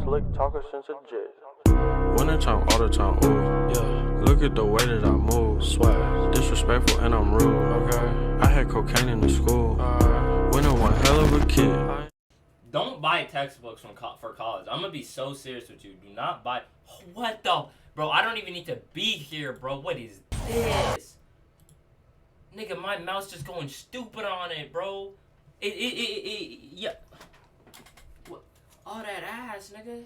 slick talker since a jet. Wintertime, all the time, ooh, yeah. Look at the way that I move, swag. Disrespectful and I'm rude, okay. I had cocaine in the school. Winter one hell of a kid. Don't buy textbooks for college. I'm gonna be so serious with you. Do not buy. What the? Bro, I don't even need to be here, bro. What is this? Nigga, my mouse just going stupid on it, bro. Yeah. What? All that ass, nigga.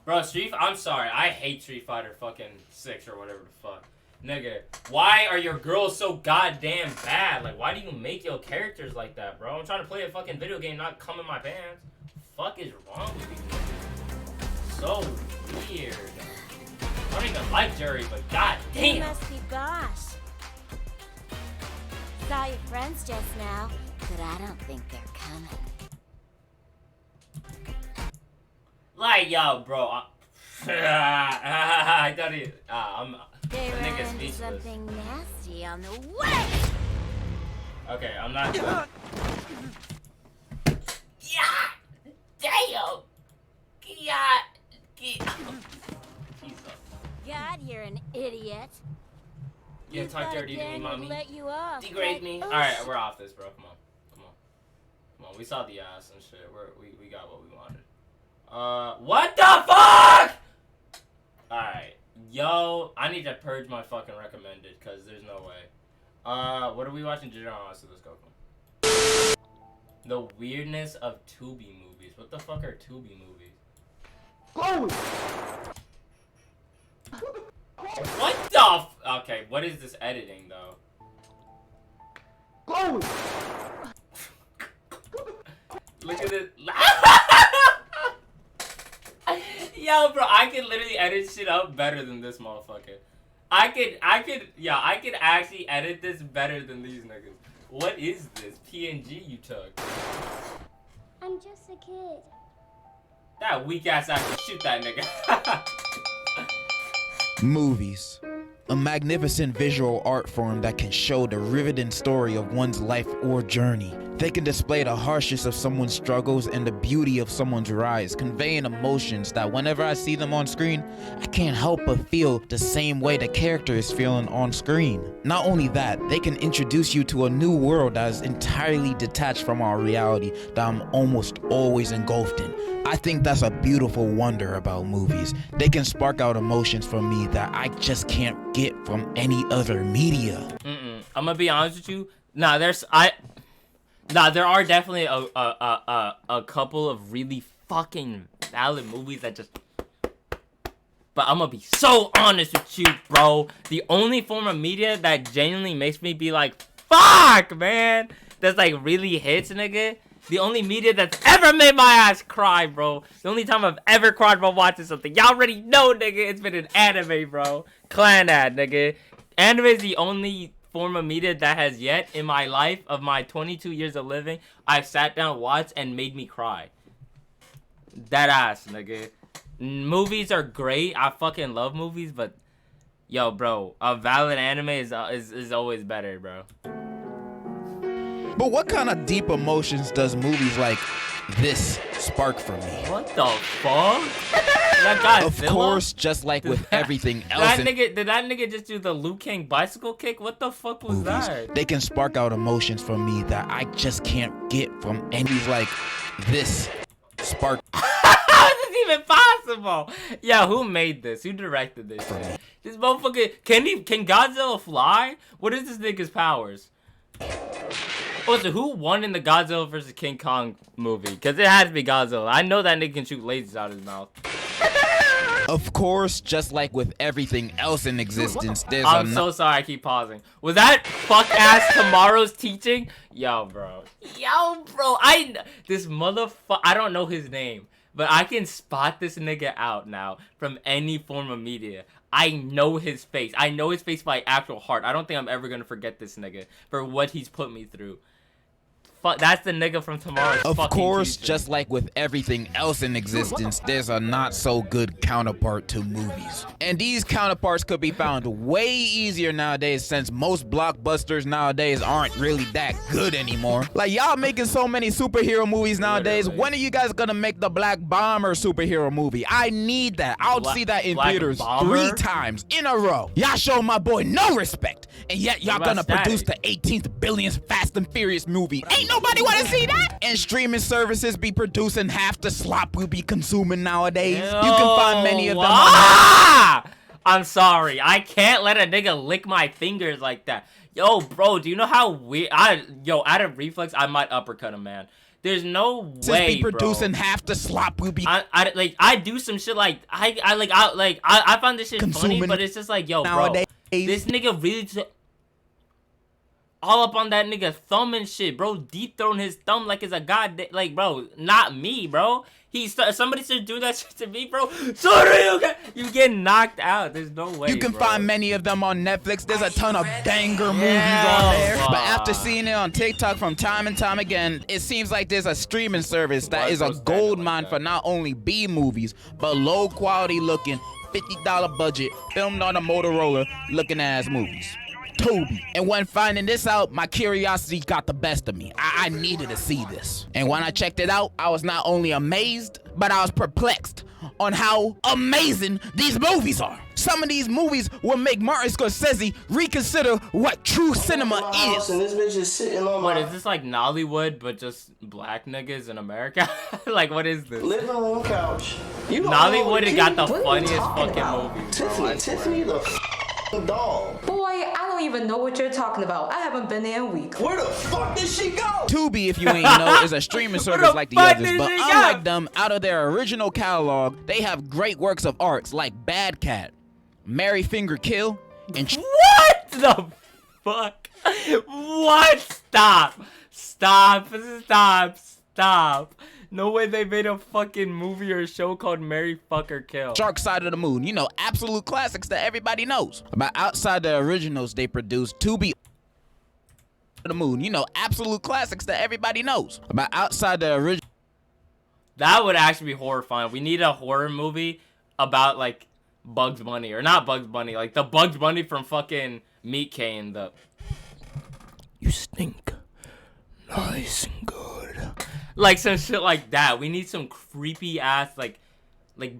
Bro, I'm sorry. I hate Street Fighter fucking 6 or whatever the fuck. Nigga, why are your girls so goddamn bad? Like, why do you make your characters like that, bro? I'm trying to play a fucking video game, not come in my pants. Fuck is wrong with you? So weird. I don't even like Jerry, but goddamn. You must be Boss. Saw your friends just now, but I don't think they're coming. Like, yo, bro. I thought he. They ran into speechless. something nasty on the way. Okay, I'm not. Yeah. Damn. Yeah. God, you're an idiot. You talk dirty to me, mommy. Let you off. Degrade me. All right, we're off this, bro. Come on. We saw the ass and shit. We got what we wanted. What the fuck? Alright. Yo, I need to purge my fucking recommended, because there's no way. What are we watching? Degenerocity. Let's go. The weirdness of Tubi movies. What the fuck are Tubi movies? What the okay, what is this editing, though? Look at it. Yo, bro, I can literally edit shit up better than this motherfucker. I could actually edit this better than these niggas. What is this PNG you took? I'm just a kid. That weak ass actor, shoot that nigga. Movies. A magnificent visual art form that can show the riveting story of one's life or journey. They can display the harshness of someone's struggles and the beauty of someone's rise, conveying emotions that whenever I see them on screen, I can't help but feel the same way the character is feeling on screen. Not only that, they can introduce you to a new world that is entirely detached from our reality that I'm almost always engulfed in. I think that's a beautiful wonder about movies. They can spark out emotions from me that I just can't get from any other media. I'm gonna be honest with you. There are definitely a couple of really fucking valid movies that just. But I'm gonna be so honest with you, bro. The only form of media that genuinely makes me be like, fuck, man, that's like really hits, nigga. The only media that's ever made my ass cry, bro. The only time I've ever cried while watching something. Y'all already know, nigga. It's been an anime, bro. Clan ad, nigga. Anime is the only form of media that has yet in my life of my 22 years of living, I've sat down, watched, and made me cry. That ass, nigga. Movies are great. I fucking love movies, but yo, bro, a valid anime is always better, bro. But what kind of deep emotions does movies like this spark for me? What the fuck? That guy, of course, just like with everything else. Did that nigga just do the Liu Kang bicycle kick? What the fuck was movies, that? They can spark out emotions from me that I just can't get from any like this spark. How is this even possible? Yeah, who made this? Who directed this shit? This motherfucker, can Godzilla fly? What is this nigga's powers? Oh, so who won in the Godzilla vs. King Kong movie? Because it had to be Godzilla. I know that nigga can shoot lasers out of his mouth. Of course, just like with everything else in existence, there's I'm so sorry I keep pausing. Was that fuck-ass Tomorrow's teaching? Yo, bro. This motherfucker, I don't know his name, but I can spot this nigga out now from any form of media. I know his face. I know his face by actual heart. I don't think I'm ever going to forget this nigga for what he's put me through. That's the nigga from Tomorrow's Of fucking course, Future. just like with everything else in existence, there's a not so good counterpart to movies. And these counterparts could be found way easier nowadays since most blockbusters nowadays aren't really that good anymore. Like y'all making so many superhero movies nowadays. Literally. When are you guys gonna make the Black Bomber superhero movie? I need that. I'll see that in Black theaters Bomber? 3 times in a row. Y'all show my boy no respect. And yet y'all What gonna about produce the Static? 18th billionth Fast and Furious movie. Ain't nobody wanna see that. And streaming services be producing half the slop we be consuming nowadays. You can find many of them on I'm sorry. I can't let a nigga lick my fingers like that. Yo, bro, do you know how weird? Out of reflex, I might uppercut him, man. There's no way, be producing bro. half the slop we be I do some shit like I find this shit funny, consuming but it's just like, yo, nowadays. bro, this nigga really all up on that nigga thumb and shit, bro. Deep throwing his thumb like it's a goddamn, like, bro, not me, bro. Somebody should do that shit to me, bro. Sorry, you get knocked out. There's no way. You can bro. find many of them on Netflix. There's a ton of banger movies on there. Yeah. But after seeing it on TikTok from time and time again, it seems like there's a streaming service that is a gold mine for not only B movies, but low quality looking, $50 budget, filmed on a Motorola looking ass movies. Tubi. And when finding this out, my curiosity got the best of me. I needed to see this. And when I checked it out, I was not only amazed, but I was perplexed on how amazing these movies are. Some of these movies will make Martin Scorsese reconsider what true cinema is. And this bitch is sitting on What my is this, like Nollywood but just black niggas in America? Like, what is this? living room couch. You don't Nollywood know has got the what are you funniest talking fucking about? movies, bro, I Tiffany the doll. Boy, I don't even know what you're talking about. I haven't been there in a week. Where the fuck did she go? Tubi, if you ain't know, is a streaming service the like the fuck others, did but she go? unlike them, out of their original catalog, they have great works of arts like Bad Cat, Mary Finger Kill, and What the fuck? What? Stop. No way they made a fucking movie or a show called Mary Fucker Kill. Shark Side of the Moon. You know, absolute classics that everybody knows. But outside the originals they produced, Tubi the Moon. You know, absolute classics that everybody knows. But outside the original, That would actually be horrifying. We need a horror movie about, like, Bugs Bunny. Or not Bugs Bunny. Like, the Bugs Bunny from fucking Meat Cane. You stink. Nice and good. Like, some shit like that. We need some creepy-ass, like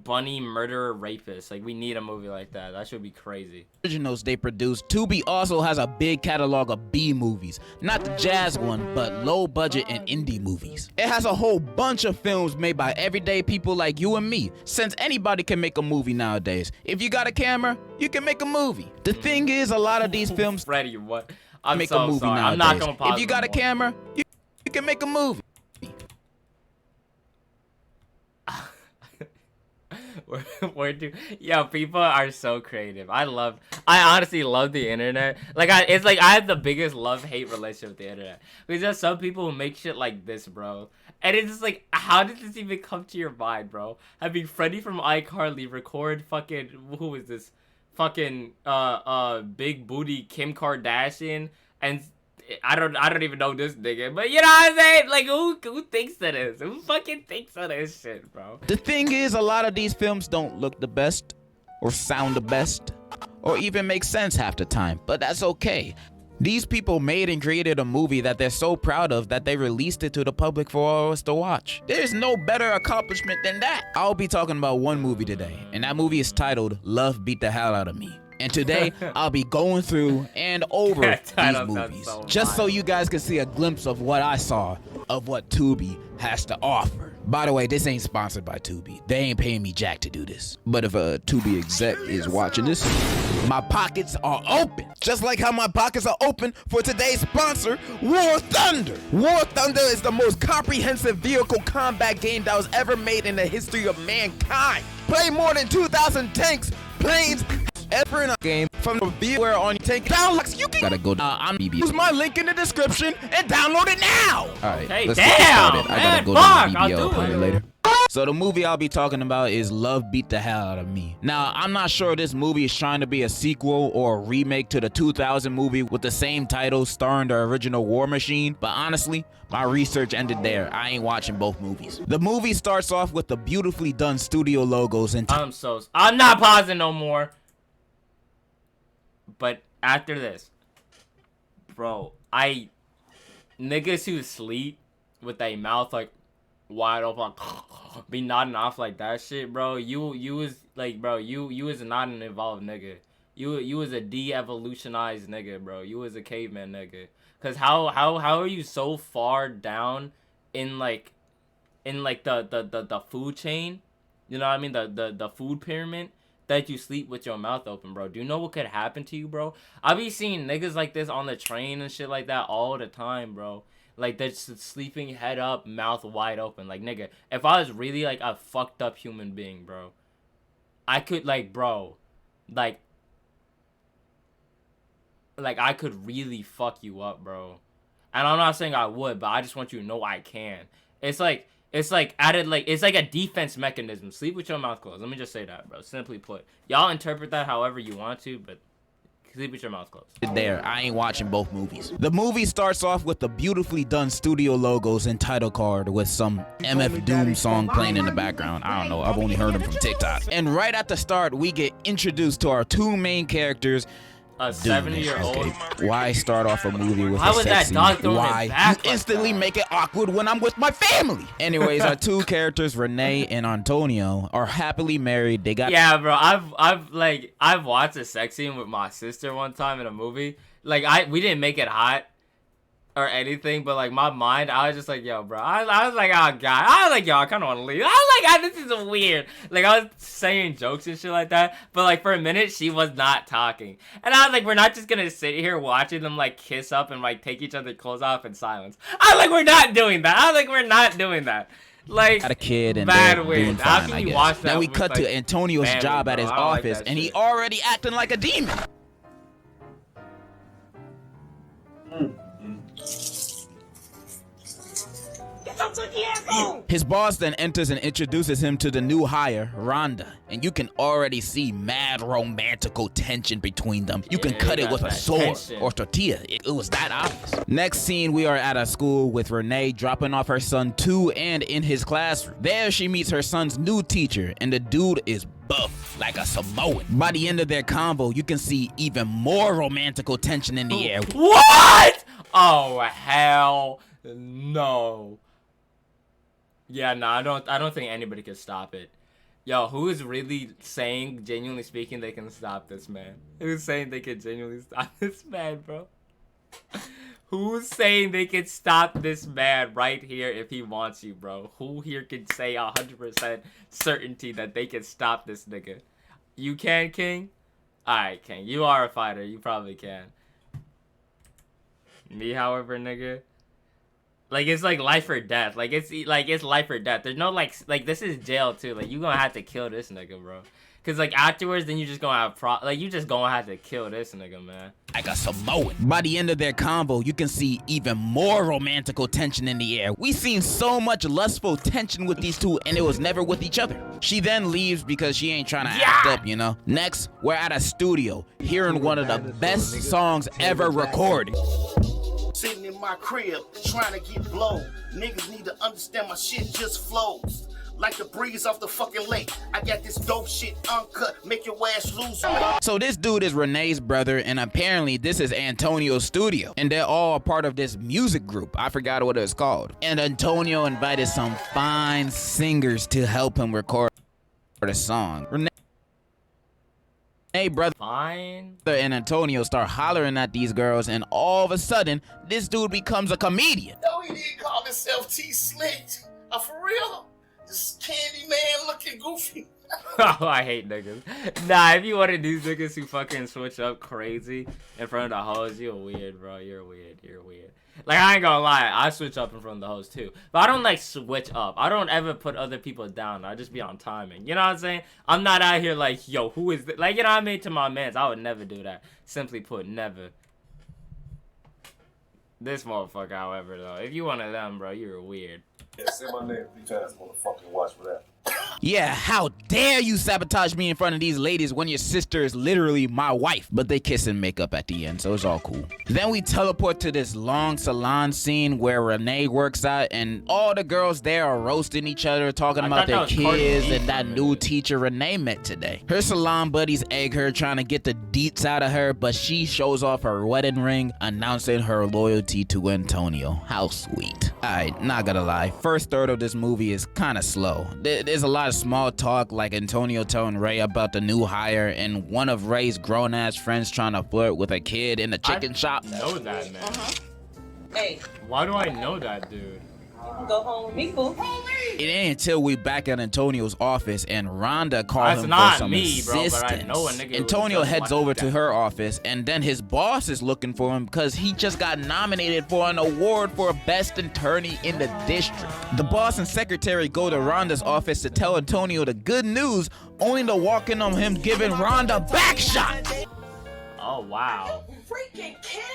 bunny murderer rapist. Like, we need a movie like that. That should be crazy. originals they produced, Tubi also has a big catalog of B movies. Not the jazz one, but low budget and indie movies. It has a whole bunch of films made by everyday people like you and me, since anybody can make a movie nowadays. If you got a camera, you can make a movie. The thing is, a lot of these films Freddy, what? I'm make so a movie sorry. nowadays. I'm not gonna pause if you got a no more. camera, you can make a movie. Yo, people are so creative. I honestly love the internet. Like, it's like I have the biggest love-hate relationship with the internet. Because there's some people who make shit like this, bro. And it's just like, how did this even come to your mind, bro? Having Freddie from iCarly record fucking, who is this? Fucking, big booty Kim Kardashian. And I don't even know this nigga, but you know what I'm saying? Like, who thinks of this? Who fucking thinks of this shit, bro? The thing is, a lot of these films don't look the best, or sound the best, or even make sense half the time, but that's okay. These people made and created a movie that they're so proud of that they released it to the public for all of us to watch. There's no better accomplishment than that. I'll be talking about one movie today, and that movie is titled Love Beat the Hell Out of Me. And today, I'll be going through and over That these title sounds movies, so just so wild. you guys can see a glimpse of what I saw of what Tubi has to offer. By the way, this ain't sponsored by Tubi. They ain't paying me jack to do this. But if a Tubi exec is watching this, my pockets are open. Just like how my pockets are open for today's sponsor, War Thunder. War Thunder is the most comprehensive vehicle combat game that was ever made in the history of mankind. Play more than 2,000 tanks, planes, ever in a game from the VMware on your tank. Downloads, you can gotta go. I'm BB. Use my link in the description and download it now. All right, Hey, let's get damn, started. I man, gotta go fuck, to I'll the BBL do appointment it. later. So the movie I'll be talking about is Love Beat the Hell Out of Me. Now, I'm not sure this movie is trying to be a sequel or a remake to the 2000 movie with the same title starring the original War Machine, but honestly, my research ended there. I ain't watching both movies. The movie starts off with the beautifully done studio logos and I'm not pausing no more. But after this, bro, niggas who sleep with their mouth like wide open, like, be nodding off like that shit, bro. You was like, bro, you was not an evolved nigga. You was a de-evolutionized nigga, bro. You was a caveman nigga. Cause how are you so far down in the food chain? You know what I mean? The food pyramid that you sleep with your mouth open, bro. Do you know what could happen to you, bro? I be seeing niggas like this on the train and shit like that all the time, bro. Like, they're just sleeping head up, mouth wide open. Like, nigga, if I was really, like, a fucked up human being, bro, I could, like, bro, like, I could really fuck you up, bro. And I'm not saying I would, but I just want you to know I can. It's like added, like, it's like a defense mechanism. Sleep with your mouth closed. Let me just say that, bro. Simply put. Y'all interpret that however you want to, but sleep with your mouth closed. There, I ain't watching both movies. The movie starts off with the beautifully done studio logos and title card with some MF Doom song playing in the background. I don't know, I've only heard them from TikTok. And right at the start, we get introduced to our two main characters. A 70-year-old. Okay. Why start off a movie with Why a was sex that dog scene? throwing Why? it back You instantly make it awkward when I'm with my family. Anyways, our two characters, Renee and Antonio, are happily married. They got Yeah, bro. I've watched a sex scene with my sister one time in a movie. Like, we didn't make it hot or anything, but like my mind, I was just like, yo, bro. I was like, oh god. I was like, yo, I kind of want to leave. I was like, this is weird. Like, I was saying jokes and shit like that, but like for a minute she was not talking, and I was like, we're not just gonna sit here watching them like kiss up and like take each other's clothes off in silence. I was like, we're not doing that. I was like, we're not doing that. Like, got a kid and bad they're weird. doing fine, After I we guess. watched that, Then we with, cut like, to Antonio's family, job at bro. his I don't like office, that and he shit. already acting like a demon. His boss then enters and introduces him to the new hire, Rhonda, and you can already see mad romantical tension between them. You can cut it with a sword or tortilla. It was that obvious. Next scene, we are at a school with Renee dropping off her son to and in his classroom. There she meets her son's new teacher, and the dude is buff like a Samoan. By the end of their convo, you can see even more romantical tension in the air. What? Oh hell no. Yeah, no, I don't think anybody can stop it. Yo, who is really saying, genuinely speaking, they can stop this man? Who's saying they can genuinely stop this man, bro? Who's saying they can stop this man right here if he wants you, bro? Who here can say 100% certainty that they can stop this nigga? You can, King? Alright, King. You are a fighter. You probably can. Me, however, nigga. Like, it's like life or death. Like, it's life or death. There's no, like, this is jail, too. Like, you gonna have to kill this nigga, bro. Cause, like, afterwards, then you just gonna have you just gonna have to kill this nigga, man. Like a Samoan. By the end of their convo, you can see even more romantical tension in the air. We seen so much lustful tension with these two, and it was never with each other. She then leaves because she ain't trying to act up, you know? Next, we're at a studio, hearing one of the best songs ever recorded. Sitting in my crib, trying to get blown. Niggas need to understand my shit just flows. Like the breeze off the fucking lake. I got this dope shit uncut, make your ass lose. So this dude is Renee's brother, and apparently this is Antonio's studio. And they're all a part of this music group. I forgot what it's called. And Antonio invited some fine singers to help him record the song. Hey, brother, Fine. and Antonio start hollering at these girls, and all of a sudden, this dude becomes a comedian. No, he didn't call himself T-Slick. For real? This candy man looking goofy. Oh, I hate niggas. Nah, if you one of these niggas who fucking switch up crazy in front of the hoes, you're weird, bro. You're weird. You're weird. Like, I ain't gonna lie, I switch up in front of the hoes too. But I don't like switch up. I don't ever put other people down. I just be on timing. You know what I'm saying? I'm not out here like, yo, who is this? Like, you know what I mean? To my mans, I would never do that. Simply put, never. This motherfucker, however, though, if you one of them, bro, you're weird. Yeah, say my name 3 times, motherfucking watch for that. Yeah, how dare you sabotage me in front of these ladies when your sister is literally my wife? But they kiss and make up at the end, so it's all cool. Then we teleport to this long salon scene where Renee works out, and all the girls there are roasting each other, talking about their kids and that new teacher Renee met today. Her salon buddies egg her, trying to get the deets out of her, but she shows off her wedding ring, announcing her loyalty to Antonio. How sweet. Alright, not gonna lie, first third of this movie is kinda slow. There's a lot of small talk, like Antonio telling Ray about the new hire and one of Ray's grown-ass friends trying to flirt with a kid in the chicken shop. I know that, man. Hey, Why do I know that, dude? you can go home with me, fool. It ain't until we back at Antonio's office and Rhonda calls That's him not for some me, bro, but I assistance. know a nigga who Antonio just heads watched over that. to her office, and then his boss is looking for him because he just got nominated for an award for best attorney in the district. The boss and secretary go to Rhonda's office to tell Antonio the good news, only to walk in on him giving Rhonda back shot. Oh, wow. Freaking kidding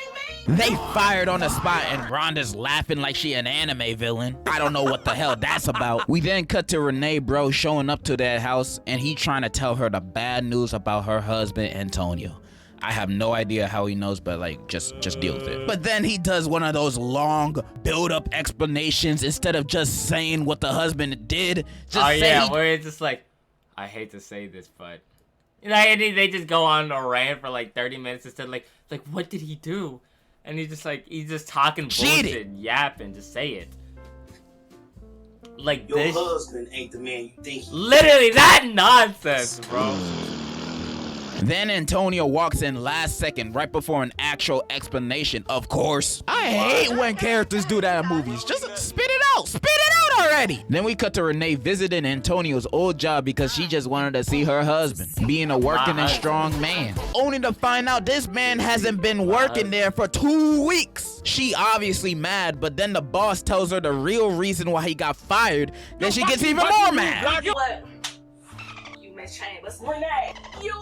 me? They fired on the spot, and Rhonda's laughing like she an anime villain. I don't know what the hell that's about. We then cut to Renee bro showing up to their house, and he trying to tell her the bad news about her husband Antonio. I have no idea how he knows, but like just deal with it. But then he does one of those long build-up explanations instead of just saying what the husband did. Just say yeah, where it's just like, I hate to say this, but you know, and they just go on a rant for like 30 minutes instead, like what did he do? And he's just talking bullshit, yapping, just say it. Like Your this. husband ain't the man you think he is. Literally that nonsense, bro. Then Antonio walks in last second, right before an actual explanation, of course. I hate when characters do that in movies. Just spit it out. Spit it out already. Then we cut to Renee visiting Antonio's old job because she just wanted to see her husband, being a working and strong man. Only to find out this man hasn't been working there for 2 weeks. She obviously mad, but then the boss tells her the real reason why he got fired. Then she gets even more mad. What? You Miss Chambers. Renee. You.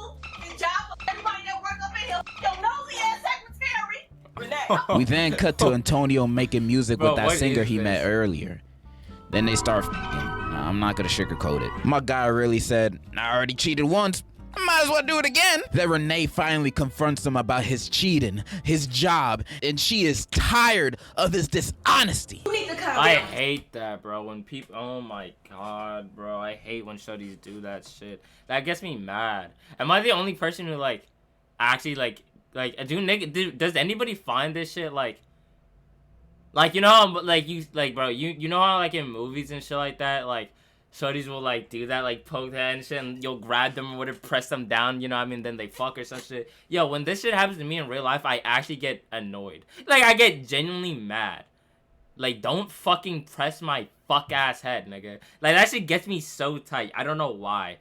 Job for everybody that work up in here. Your nosy ass secretary. Renee. We then cut to Antonio making music Bro, with that what singer is he this? met earlier. Then they start Nah, I'm not gonna sugarcoat it. My guy really said, I already cheated once. I might as well do it again. Then Renee finally confronts him about his cheating, his job, and she is tired of his dishonesty. You need to calm I down. hate that, bro. When people, oh my god, bro, I hate when shorties do that shit. That gets me mad. Am I the only person who actually does anybody find this shit you know how, bro, you know how in movies and shit like that, shorties will do that, poke that and shit, and you'll grab them or whatever, press them down, you know what I mean, then they fuck or some shit. Yo, when this shit happens to me in real life, I actually get annoyed. I get genuinely mad. Don't fucking press my fuck ass head, nigga. That shit gets me so tight. I don't know why.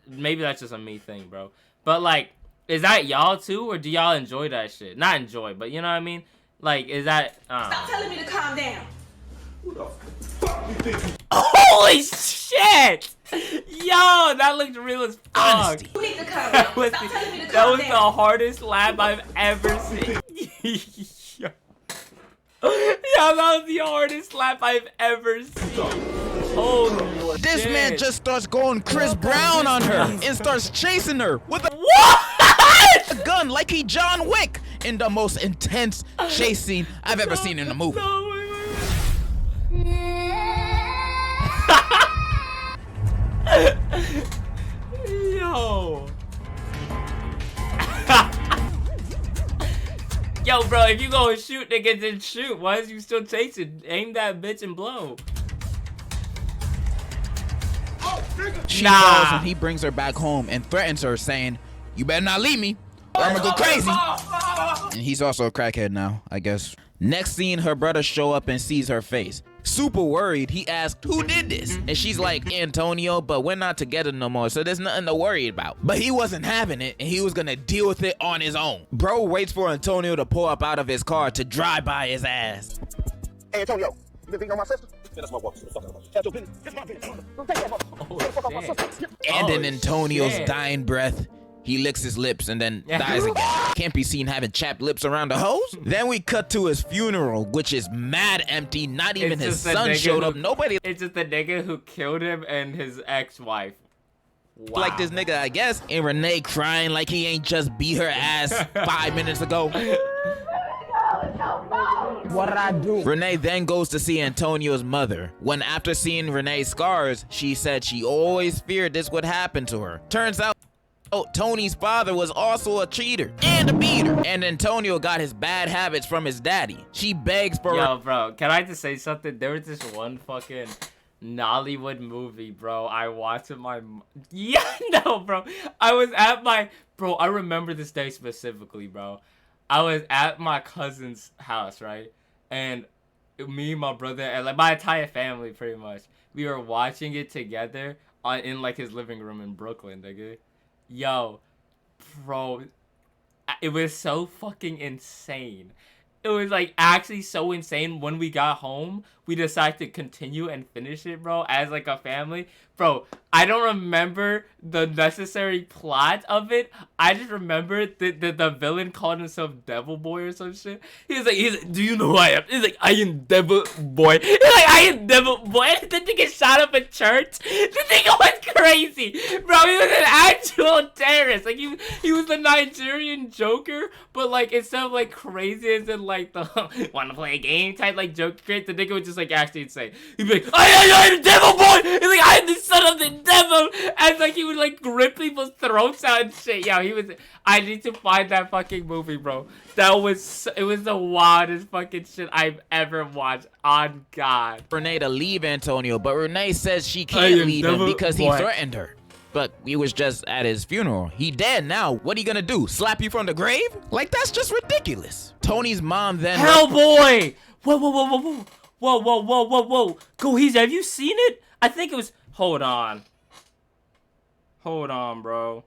Maybe that's just a me thing, bro. But is that y'all too, or do y'all enjoy that shit? Not enjoy, but you know what I mean? Is that Stop telling me to calm down. Holy shit! Yo, that looked real as fuck. Honesty. You need to calm down. That was, Stop telling me to that calm was down. the hardest laugh I've ever seen. Yo. Yo, that was the hardest laugh I've ever seen. Holy This shit. man just starts going Chris Brown on her and starts chasing her with a What? gun like he John Wick in the most intense chase scene I've ever seen in a movie. No, wait. Yo. Yo, bro, if you go shoot niggas, then shoot. Why is you still chasing? Aim that bitch and blow. She Nah. calls and he brings her back home and threatens her, saying, "You better not leave me, or I'm gonna go crazy." And he's also a crackhead now, I guess. Next scene, her brother show up and sees her face. Super worried, he asked, "Who did this?" And she's like, "Antonio, but we're not together no more, so there's nothing to worry about." But he wasn't having it, and he was gonna deal with it on his own. Bro waits for Antonio to pull up out of his car to drive by his ass. Hey, Antonio, you been beating on my sister? Yeah, that's my wife. That's your business. It's my business. Don't take that motherfucker. And in Oh, Antonio's shit. dying breath, he licks his lips and then dies again. Can't be seen having chapped lips around the hose. Then we cut to his funeral, which is mad empty. Not even his son showed up. Nobody. It's just the nigga who killed him and his ex-wife. Wow. Like this nigga, I guess. And Renee crying like he ain't just beat her ass 5 minutes ago. What did I do? Renee then goes to see Antonio's mother. When after seeing Renee's scars, she said she always feared this would happen to her. Turns out Tony's father was also a cheater and a beater. And Antonio got his bad habits from his daddy. She begs for Yo, bro, can I just say something? There was this one fucking Nollywood movie, bro. I watched it yeah, no, bro. I was at my... Bro, I remember this day specifically, bro. I was at my cousin's house, right? And me and my brother, and like my entire family, pretty much, we were watching it together in like his living room in Brooklyn, nigga. Yo, bro, it was so fucking insane. It was like actually so insane. When we got home, we decided to continue and finish it, bro, as like a family. Bro, I don't remember the necessary plot of it. I just remember the villain called himself Devil Boy or some shit. He's like, do you know who I am? He's like, I am Devil Boy. He's like, I am Devil Boy. And the nigga shot up a church. The nigga went crazy. Bro, he was an actual terrorist. Like, he was the Nigerian Joker, but like, instead of like crazy as in like the wanna play a game type like Joker, the nigga was just like actually insane. He'd be like, I am Devil Boy. He's like, I am the son of the devil. And like he would like grip people's throats out and shit. Yo, he was... I need to find that fucking movie, bro. It was the wildest fucking shit I've ever watched. On God. Renee to leave Antonio, but Renee says she can't leave him because he threatened her. But he was just at his funeral. He dead now. What are you gonna do? Slap you from the grave? Like, that's just ridiculous. Tony's mom then... Hellboy! Whoa. Cohesive, have you seen it? I think it was... Hold on, bro.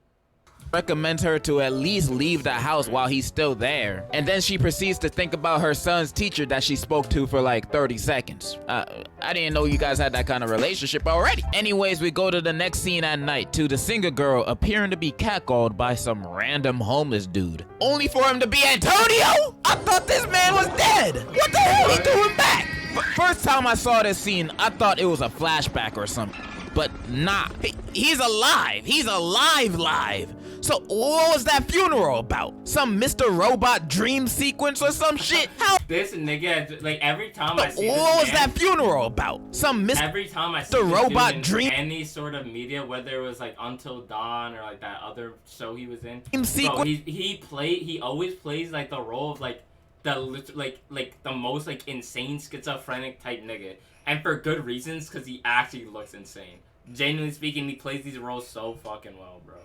Recommends her to at least leave the house while he's still there. And then she proceeds to think about her son's teacher that she spoke to for like 30 seconds. I didn't know you guys had that kind of relationship already. Anyways, we go to the next scene at night to the singer girl appearing to be catcalled by some random homeless dude. Only for him to be Antonio? I thought this man was dead. What the hell he doing back? First time I saw this scene, I thought it was a flashback or something. But nah, he's alive. He's alive. So what was that funeral about? Some Mr. Robot dream sequence or some shit? How? This nigga, like every time I see what was that funeral about? Some Mr. Every time I see Robot dream any sort of media, whether it was like Until Dawn or like that other show he was in, bro, he always plays like the role of like the most like insane schizophrenic type nigga, and for good reasons, because he actually looks insane. Genuinely speaking, he plays these roles so fucking well, bro.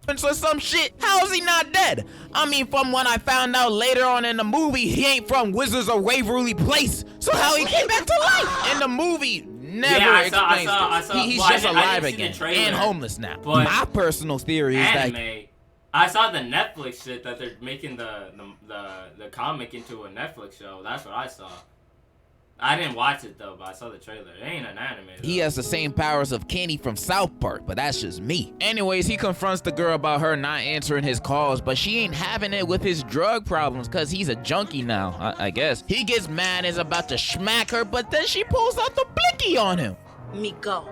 Or some shit. How is he not dead? I mean, from what I found out later on in the movie, he ain't from Wizards of Waverly Place. So how he came back to life? In the movie, never explains this. He's just alive again and homeless now. But my personal theory is that I saw the Netflix shit that they're making the comic into a Netflix show. That's what I saw. I didn't watch it though, but I saw the trailer. It ain't an anime though. He has the same powers of Kenny from South Park, but that's just me. Anyways, he confronts the girl about her not answering his calls, but she ain't having it with his drug problems because he's a junkie now, I guess. He gets mad and is about to smack her, but then she pulls out the blicky on him. Me go.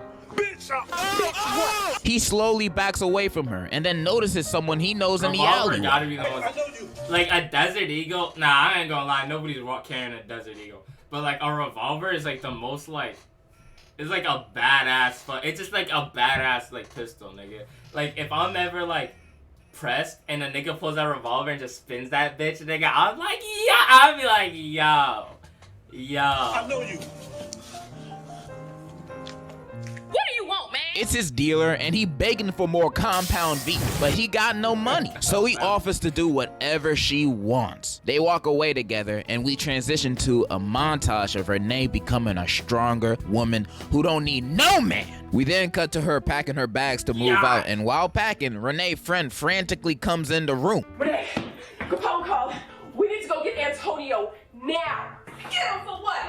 He slowly backs away from her and then notices someone he knows in the alley. Gotta be the most, like a Desert Eagle. Nah, I ain't gonna lie. Nobody's carrying a Desert Eagle. But like a revolver is like the most like, it's like a badass. It's just like a badass like pistol, nigga. Like if I'm ever like pressed and a nigga pulls out a revolver and just spins that bitch, nigga, I'm like, yeah. I'll be like, yo. I know you. What do you want, man? It's his dealer and he begging for more compound V, but he got no money. So he offers to do whatever she wants. They walk away together and we transition to a montage of Renee becoming a stronger woman who don't need no man. We then cut to her packing her bags to move out, and while packing, Renee's friend frantically comes in the room. Renee, Capone called. We need to go get Antonio now. Get him for what?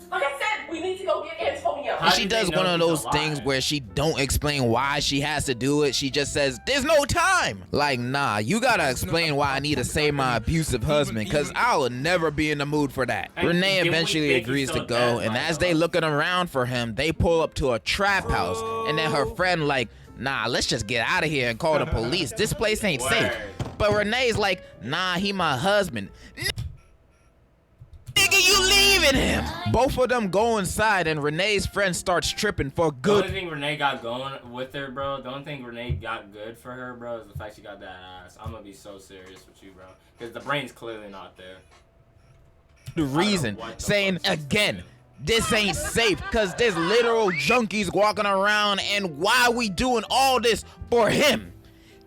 Like I said, We need to go get Antonio. How She do they does know one of he's those alive? things where she don't explain why she has to do it. She just says, there's no time. Like, nah, you gotta explain why I need to save my abusive husband, because I will never be in the mood for that. And Renee did we eventually think he's agrees to so go, dead and by as now? they looking around for him, they pull up to a trap house, and then her friend like, nah, let's just get out of here and call the police. This place ain't safe. But Renee's like, nah, he my husband. Nigga, you leaving him. Both of them go inside, and Renee's friend starts tripping for The good. only thing Renee got going with her, bro, the only thing Renee got good for her, bro, is the fact she got that ass. I'm gonna be so serious with you, bro. Because the brain's clearly not there. The reason, saying again, this ain't safe, because there's literal junkies walking around, and why we doing all this for him?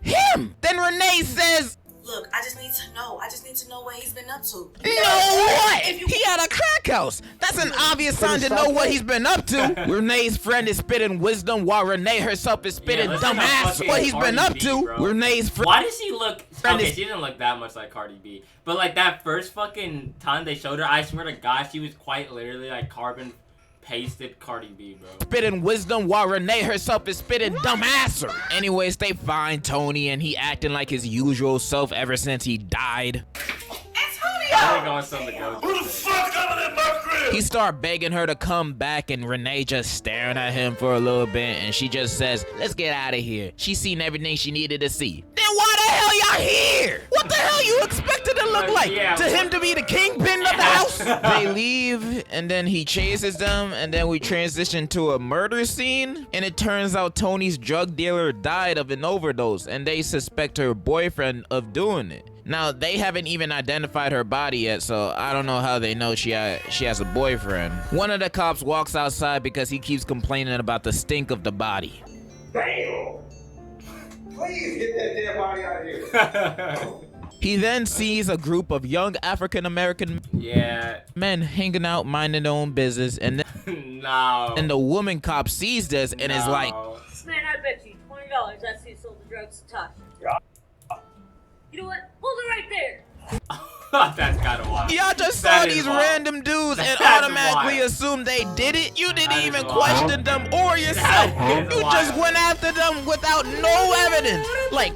Him! Then Renee says, Look, I just need to know. I just need to know what he's been up to. know what? He had a crack house. That's an obvious sign to know what he's been up to. Renee's friend is spitting wisdom while Renee herself is spitting listen to dumbass fucking what he's been Cardi up B, to. bro. Renee's friend. Why does she look... Friend Okay, is- she didn't look that much like Cardi B. But, like, that first fucking time they showed her, I swear to God, she was quite literally, like, carbon-pasted Cardi B, bro. Spitting wisdom while Renee herself is spitting dumbasser. Anyways, they find Tony, and he acting like his usual self ever since he died. I ain't going something to go. Who the fuck coming in my crib? He start begging her to come back, and Renee just staring at him for a little bit, and she just says, let's get out of here. She seen everything she needed to see. Then why the hell y'all here? What the hell you expected to look like? Yeah, To him to be the kingpin of the house? They leave, and then he chases them, and then we transition to a murder scene, and it turns out Tony's drug dealer died of an overdose, and they suspect her boyfriend of doing it. Now, they haven't even identified her body yet, so I don't know how they know she has a boyfriend. One of the cops walks outside because he keeps complaining about the stink of the body. Damn! Please get that damn body out of here. He then sees a group of young African-American Yeah. men hanging out, minding their own business, and then No. the woman cop sees this and is like, Man, I bet you $20 that's who sold the drugs to Tasha. You know what? Hold it right there. That's kind of wild. y'all just That saw is these wild. random dudes and That's automatically wild. assumed they did it? You didn't That is even wild. question them or yourself. That is You just wild. went after them without no evidence. Like,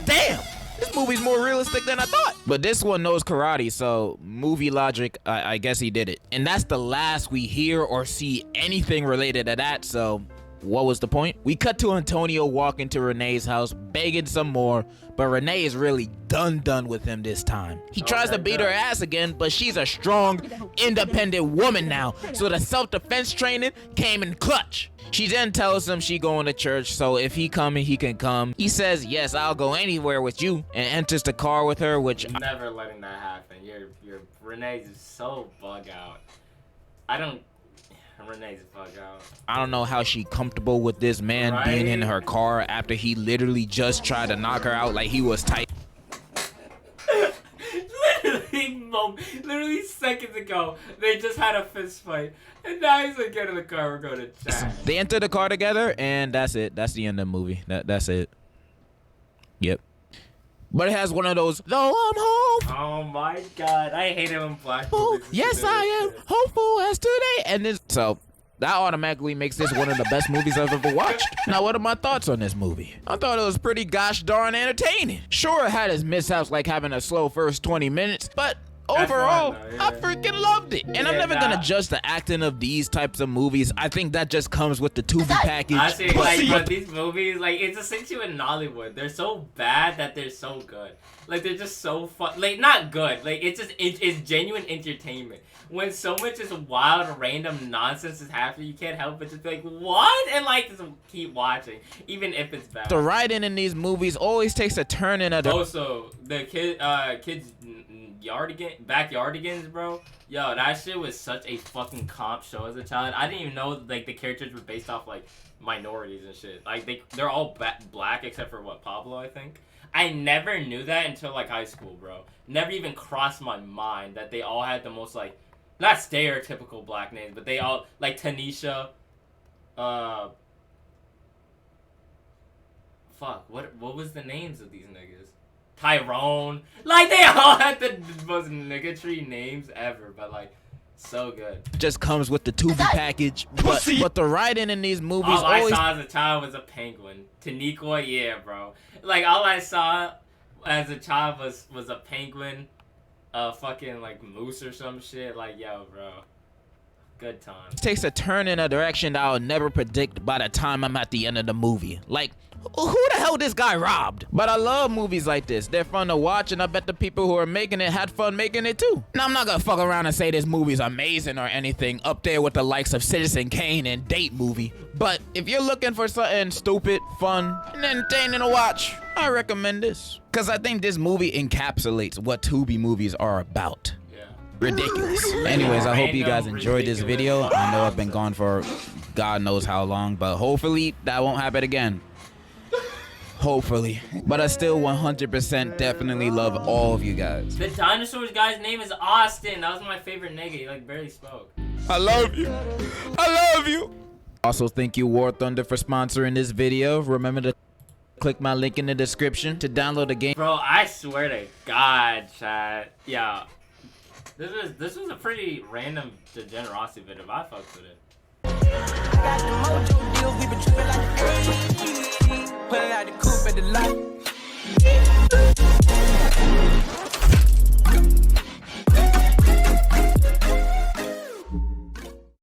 damn. This movie's more realistic than I thought. But this one knows karate, so movie logic, I guess he did it. And that's the last we hear or see anything related to that, so what was the point? We cut to Antonio walking to Renee's house, begging some more, but Renee is really done with him this time. He tries to beat her ass again, but she's a strong, independent woman now, so the self-defense training came in clutch. She then tells him she going to church, so if he coming, he can come. He says, yes, I'll go anywhere with you, and enters the car with her, which Never letting that happen. Your Renee's is so bug out. I don't. Renee's bug out. I don't know how she comfortable with this man being in her car after he literally just tried to knock her out like he was tight. Literally seconds ago, they just had a fist fight, and now he's like, get in the car, we're going to chat. They enter the car together, and that's it. That's the end of the movie. That's it. Yep. But it has one of those, though I'm hopeful. Oh my god, I hate him in black movies. Yes, I am hopeful as today. And this, so that automatically makes this one of the best movies I've ever watched. Now, what are my thoughts on this movie? I thought it was pretty gosh darn entertaining. Sure, it had its mishaps like having a slow first 20 minutes, but overall, fine, though, yeah. I freaking loved it. And I'm never gonna judge the acting of these types of movies. I think that just comes with the Tubi package. I see, but these movies, like, it's the same shit in Hollywood. They're so bad that they're so good. Like, they're just so fun. Like, not good. Like, it's just, it's genuine entertainment. When so much just wild, random nonsense is happening, you can't help but just be like, what? And, like, just keep watching, even if it's bad. The writing in these movies always takes a turn in a Also, the kids backyardigans, bro. Yo, that shit was such a fucking comp show as a child. I didn't even know like the characters were based off like minorities and shit. Like they're all black except for what, Pablo, I think. I never knew that until like high school, bro. Never even crossed my mind that they all had the most like not stereotypical black names, but they all like Tanisha. Fuck. What was the names of these niggas? Tyrone. Like, they all had the most niggatry names ever, but, like, So good. Just comes with the Tubi package. But the writing in these movies All I always... saw as a child was a penguin. Taniqua, yeah, bro. Like, all I saw as a child was a penguin, a fucking, like, moose or some shit. Like, yo, bro. Good time. takes a turn in a direction that I'll never predict by the time I'm at the end of the movie. Like, who the hell this guy robbed? But I love movies like this. They're fun to watch, and I bet the people who are making it had fun making it too. Now, I'm not gonna fuck around and say this movie's amazing or anything, up there with the likes of Citizen Kane and Date Movie. But if you're looking for something stupid, fun, and entertaining to watch, I recommend this. Cause I think this movie encapsulates what Tubi movies are about. Ridiculous. Anyways, I hope you guys enjoyed this video. I know I've been gone for God knows how long, but hopefully that won't happen again. Hopefully. But I still 100% definitely love all of you guys. The dinosaurs guy's name is Austin. That was my favorite nigga. He like barely spoke. I love you. I love you. Also, thank you War Thunder for sponsoring this video. Remember to click my link in the description to download the game. Bro, I swear to God, chat. Yeah. This was a pretty random Degenerocity video, but I fucked with it.